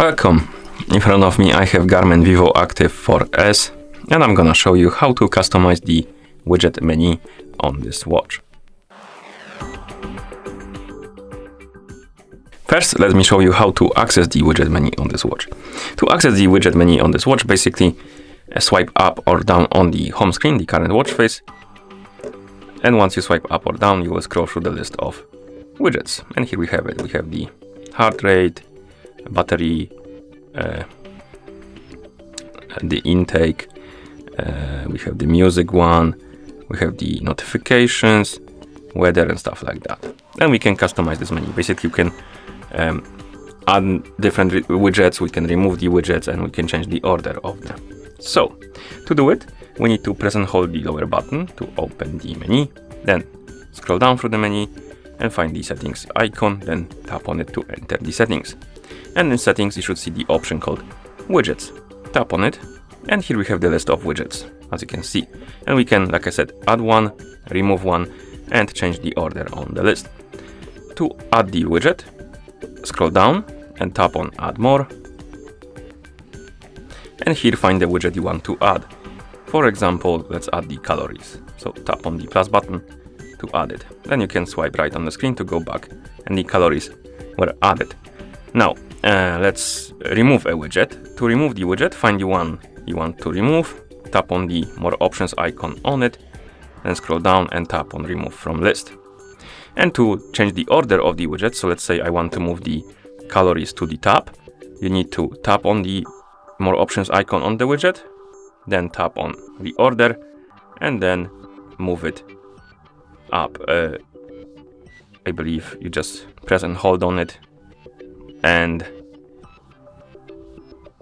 Welcome. In front of me I have GARMIN Vivoactive 4S and I'm gonna show you how to customize the widget menu on this watch. First, let me show you how to access the widget menu on this watch. To access the widget menu on this watch, basically swipe up or down on the home screen, the current watch face. And once you swipe up or down, you will scroll through the list of widgets. And here we have it. We have the heart rate, battery, the intake, we have the music one, we have the notifications, weather and stuff like that. And we can customize this menu. Basically, you can add different widgets, we can remove the widgets, and we can change the order of them. So, to do it, we need to press and hold the lower button to open the menu, then scroll down through the menu and find the settings icon, then tap on it to enter the settings. And in settings, you should see the option called widgets. Tap on it, and here we have the list of widgets, as you can see. And we can, like I said, add one, remove one, and change the order on the list. To add the widget, scroll down and tap on add more. And here find the widget you want to add. For example, let's add the calories. So tap on the plus button to add it. Then you can swipe right on the screen to go back, and the calories were added. Now, let's remove a widget. To remove the widget, find the one you want to remove, tap on the more options icon on it, then scroll down and tap on remove from list. And to change the order of the widget, so let's say I want to move the calories to the top, you need to tap on the more options icon on the widget, then tap on the order, and then move it up. I believe you just press and hold on it and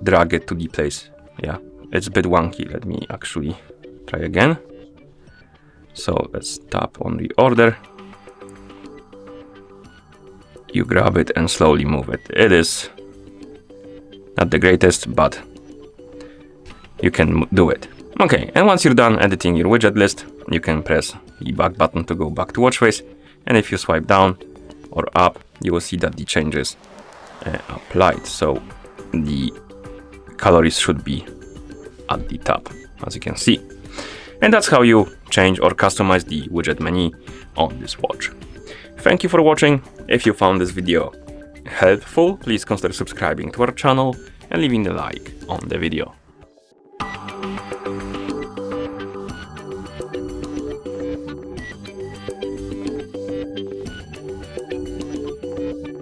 drag it to the place. Yeah, it's a bit wonky. Let me actually try again. So let's tap on the order. You grab it and slowly move it. It is not the greatest, but you can do it. Okay, and once you're done editing your widget list, you can press the back button to go back to watch face. And if you swipe down or up, you will see that the changes applied. So the calories should be at the top, as you can see. And that's how you change or customize the widget menu on this watch. Thank you for watching. If you found this video helpful, please consider subscribing to our channel and leaving a like on the video.